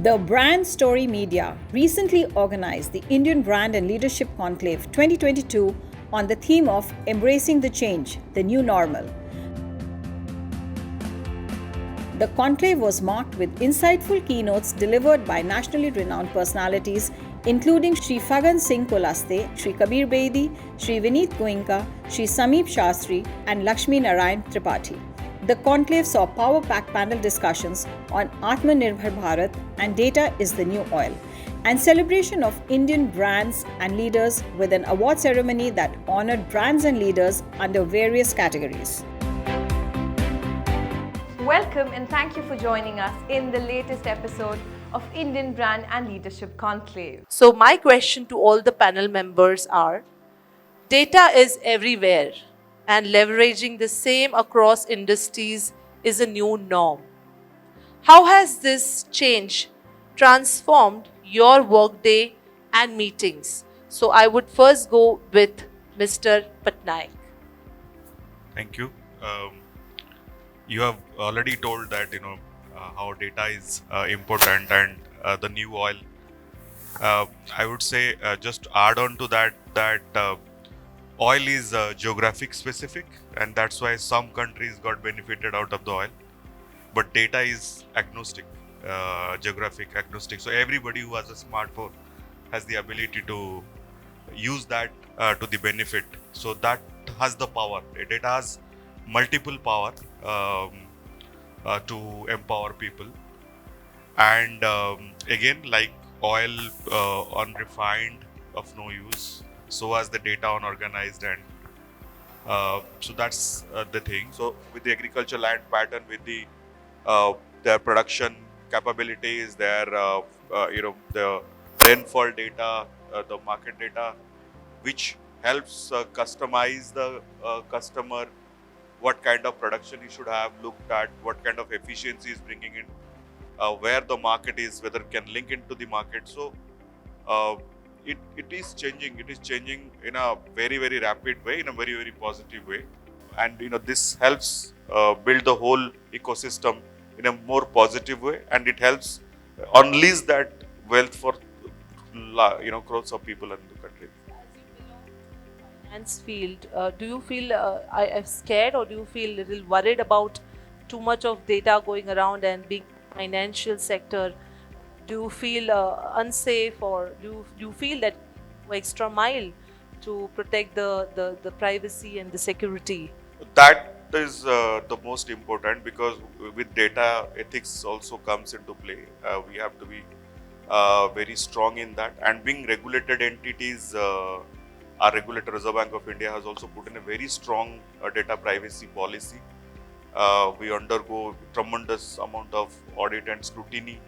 The Brand Story Media recently organized the Indian Brand and Leadership Conclave 2022 on the theme of Embracing the Change, the New Normal. The conclave was marked with insightful keynotes delivered by nationally renowned personalities including Shri Fagan Singh Kolaste, Shri Kabir Bedi, Shri Vineet Goenka, Shri Sameep Shastri and Lakshmi Narayan Tripathi. The conclave saw power-packed panel discussions on Atmanirbhar Bharat and Data is the New Oil, and celebration of Indian brands and leaders with an award ceremony that honored brands and leaders under various categories. Welcome and thank you for joining us in the latest episode of Indian Brand and Leadership Conclave. So my question to all the panel members are, data is everywhere and leveraging the same across industries is a new norm. How has this change transformed your workday and meetings? So I would first go with Mr. Patnaik. Thank you. You have already told that how data is important and the new oil. I would say just to add on to that oil is geographic specific, and that's why some countries got benefited out of the oil. But data is agnostic, geographic agnostic. So everybody who has a smartphone has the ability to use that to the benefit. So that has the power. Data has multiple power to empower people. And again, like oil unrefined of no use, so as the data unorganized, and so that's the thing. So with the agriculture land pattern, with the their production capabilities, their the rainfall data, the market data, which helps customize the customer, what kind of production he should have looked at, what kind of efficiency is bringing in, where the market is, whether it can link into the market. So it is changing. It is changing in a very, very rapid way, in a very, very positive way. And this helps build the whole ecosystem in a more positive way, and it helps unleash that wealth for crores of people in the country. Finance field, do you feel scared, or do you feel a little worried about too much of data going around and being financial sector? Do you feel unsafe, or do you feel that extra mile to protect the privacy and the security? That is the most important, because with data, ethics also comes into play. We have to be very strong in that, and being regulated entities. Our regulator, Reserve Bank of India, has also put in a very strong data privacy policy. We undergo tremendous amount of audit and scrutiny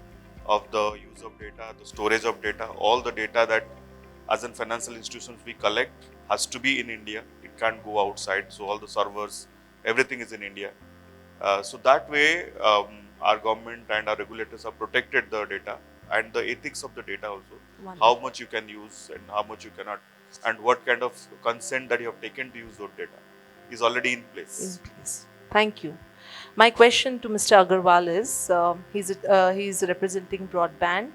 of the use of data, the storage of data. All the data that as in financial institutions we collect has to be in India. It can't go outside. So all the servers, everything is in India. So that way our government and our regulators have protected the data and the ethics of the data also. Wonderful. How much you can use and how much you cannot, and what kind of consent that you have taken to use those data is already in place. Thank you. My question to Mr. Agarwal is, he's representing broadband.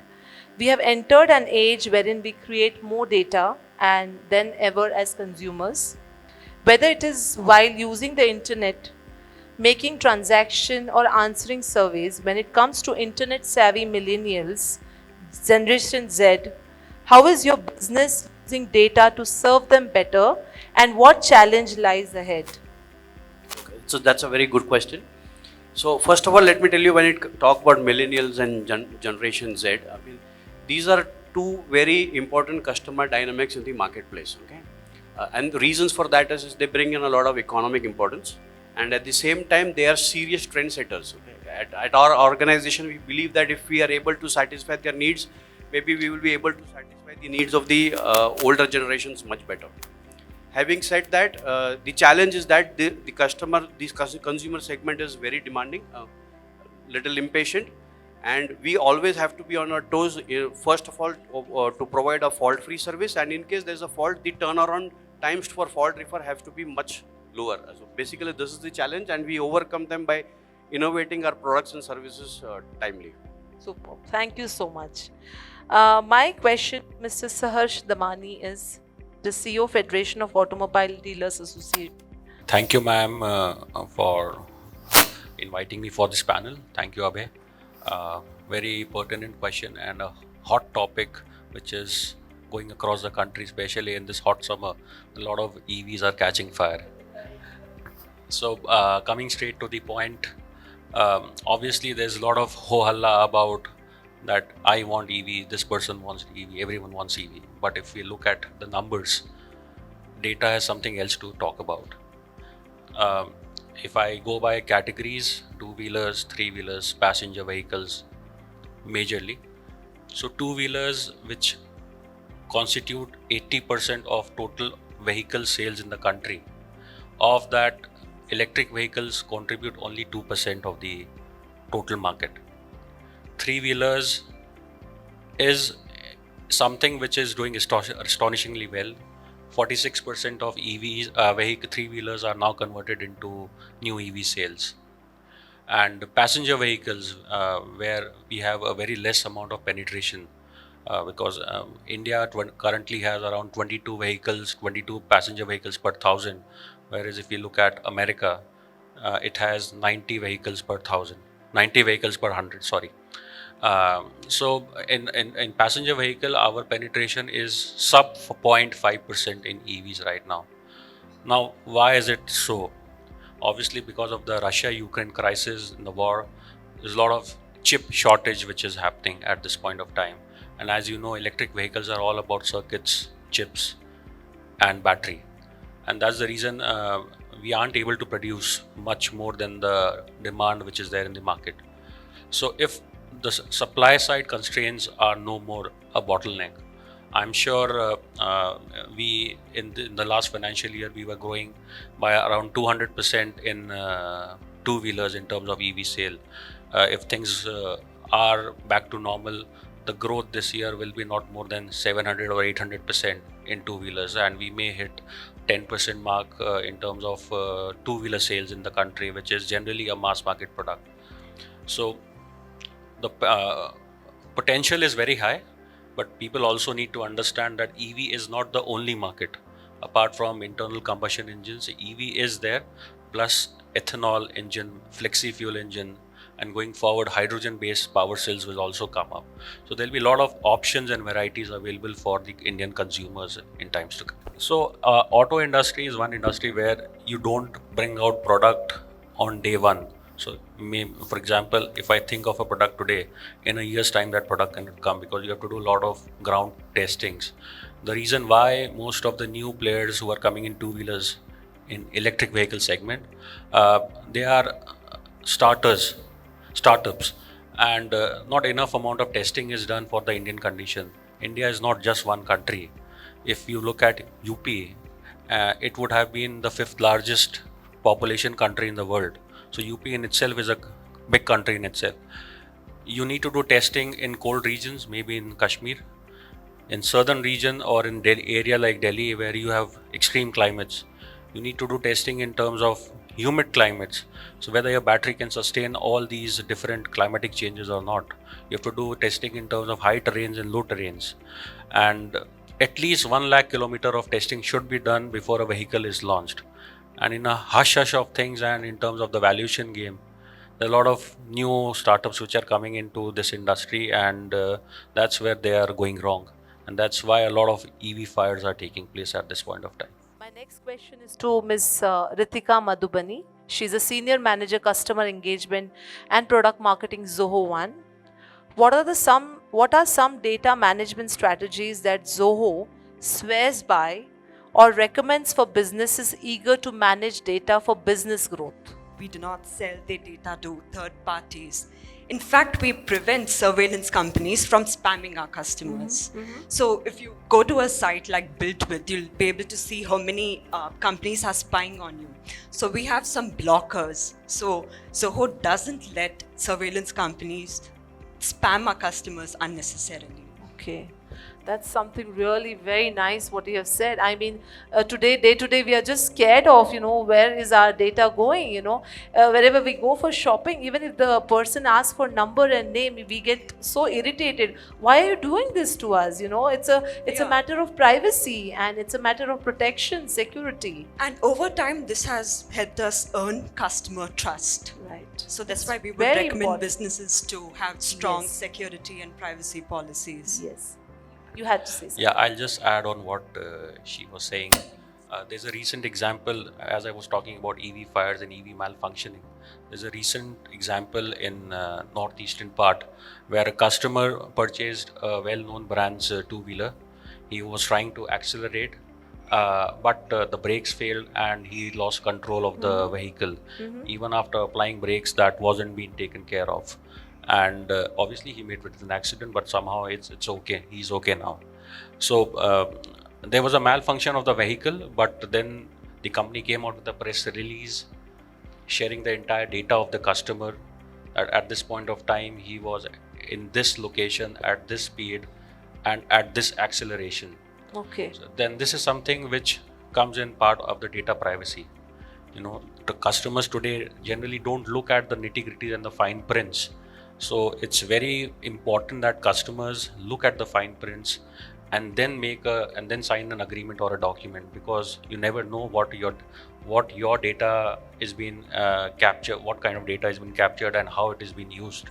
We have entered an age wherein we create more data than ever as consumers. Whether it is while using the internet, making transaction or answering surveys, when it comes to internet savvy millennials, Generation Z, how is your business using data to serve them better, and what challenge lies ahead? Okay, so that's a very good question. So first of all, let me tell you, when it talk about millennials and Generation Z, I mean, these are two very important customer dynamics in the marketplace. Okay, and the reasons for that is they bring in a lot of economic importance, and at the same time they are serious trendsetters. Okay? At our organization, we believe that if we are able to satisfy their needs, maybe we will be able to satisfy the needs of the older generations much better. Having said that, the challenge is that the consumer segment is very demanding, little impatient, and we always have to be on our toes, first of all, to provide a fault-free service, and in case there's a fault, the turnaround times for fault refer have to be much lower. So basically this is the challenge, and we overcome them by innovating our products and services timely. Super. Thank you so much. My question, Mr. Saharsh Damani, is the CEO, Federation of Automobile Dealers Association. Thank you, ma'am, for inviting me for this panel. Thank you, Abhay. Very pertinent question and a hot topic which is going across the country, especially in this hot summer. A lot of EVs are catching fire. So, coming straight to the point, obviously there's a lot of ho-halla about that I want EV, this person wants EV, everyone wants EV. But if we look at the numbers, data has something else to talk about. If I go by categories, two-wheelers, three-wheelers, passenger vehicles, majorly. So two-wheelers, which constitute 80% of total vehicle sales in the country. Of that, electric vehicles contribute only 2% of the total market. Three-wheelers is something which is doing astonishingly well. 46% of EVs, three-wheelers are now converted into new EV sales. And passenger vehicles, where we have a very less amount of penetration, because India currently has around 22 passenger vehicles per thousand, whereas if you look at America, it has 90 vehicles per 100, sorry. So in passenger vehicle, our penetration is sub 0.5% in EVs right now. Now, why is it so? Obviously, because of the Russia-Ukraine crisis and the war, there's a lot of chip shortage which is happening at this point of time. And as you know, electric vehicles are all about circuits, chips, and battery. And that's the reason we aren't able to produce much more than the demand which is there in the market. So if the supply side constraints are no more a bottleneck, I'm sure we in the last financial year we were growing by around 200% in two-wheelers in terms of EV sale. If things are back to normal, the growth this year will be not more than 700 or 800% in two-wheelers, and we may hit 10% mark in terms of two-wheeler sales in the country, which is generally a mass market product. So the potential is very high, but people also need to understand that EV is not the only market. Apart from internal combustion engines, EV is there, plus ethanol engine, flexi fuel engine, and going forward, hydrogen-based power cells will also come up. So there'll be a lot of options and varieties available for the Indian consumers in times to come. So auto industry is one industry where you don't bring out product on day one. So, for example, if I think of a product today, in a year's time that product cannot come because you have to do a lot of ground testings. The reason why most of the new players who are coming in two-wheelers in electric vehicle segment, they are startups, and not enough amount of testing is done for the Indian condition. India is not just one country. If you look at UP, it would have been the 5th largest population country in the world. So UP in itself is a big country in itself. You need to do testing in cold regions, maybe in Kashmir, in southern region or in area like Delhi where you have extreme climates. You need to do testing in terms of humid climates. So whether your battery can sustain all these different climatic changes or not. You have to do testing in terms of high terrains and low terrains. And at least 1 lakh kilometer of testing should be done before a vehicle is launched. And in a hush of things and in terms of the valuation game, there are a lot of new startups which are coming into this industry, and that's where they are going wrong. And that's why a lot of EV fires are taking place at this point of time. My next question is to Ms. Ritika Madhubani. She's a Senior Manager Customer Engagement and Product Marketing Zoho One. What are some data management strategies that Zoho swears by or recommends for businesses eager to manage data for business growth? We do not sell their data to third parties. In fact, we prevent surveillance companies from spamming our customers. So if you go to a site like BuiltWith, you'll be able to see how many companies are spying on you. So we have some blockers. So Zoho doesn't let surveillance companies spam our customers unnecessarily. Okay. That's something really very nice what you have said. I mean, day to day, we are just scared of, where is our data going, wherever we go for shopping, even if the person asks for number and name, we get so irritated. Why are you doing this to us? It's a matter of privacy, and it's a matter of protection, security. And over time, this has helped us earn customer trust. Right. So that's why we would very recommend important. businesses to have strong Yes. security and privacy policies. Yes. You had to say something. Yeah, I'll just add on what she was saying. There's a recent example, as I was talking about EV fires and EV malfunctioning. There's a recent example in northeastern part where a customer purchased a well-known brand's two-wheeler. He was trying to accelerate, but the brakes failed and he lost control of the vehicle. Even after applying brakes, that wasn't being taken care of. And obviously he made it with an accident, but somehow it's okay. He's okay now. So there was a malfunction of the vehicle, but then the company came out with a press release sharing the entire data of the customer. At this point of time, he was in this location at this speed and at this acceleration. Okay. So then this is something which comes in part of the data privacy. The customers today generally don't look at the nitty-gritty and the fine prints. So it's very important that customers look at the fine prints and then sign an agreement or a document, because you never know what your data is being captured, what kind of data has been captured and how it is being used.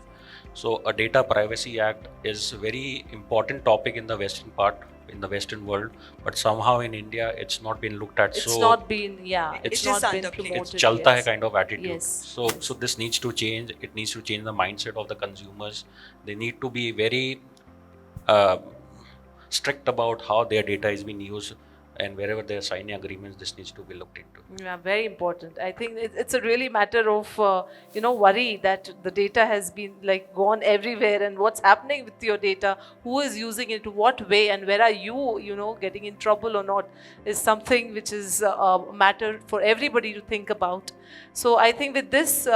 So a Data Privacy Act is a very important topic in the Western world, but somehow in India it's not been looked at. It's not been, It's not just been underplayed. promoted. It's chalta hai yes. kind of attitude. Yes. So this needs to change. It needs to change the mindset of the consumers. They need to be very strict about how their data is being used, and wherever they are signing agreements, this needs to be looked into. Yeah, very important. I think it's a really matter of worry that the data has been gone everywhere, and what's happening with your data, who is using it, what way, and where are you getting in trouble or not, is something which is a matter for everybody to think about. So I think with this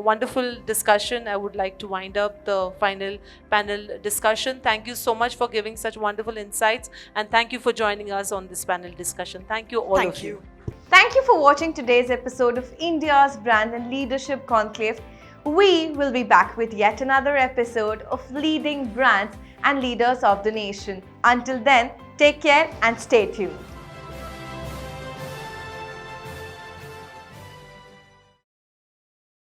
wonderful discussion, I would like to wind up the final panel discussion. Thank you so much for giving such wonderful insights, and thank you for joining us on this panel discussion. Thank you all Thank of you. Thank you for watching today's episode of India's Brand and Leadership Conclave. We will be back with yet another episode of leading brands and leaders of the nation. Until then, take care and stay tuned.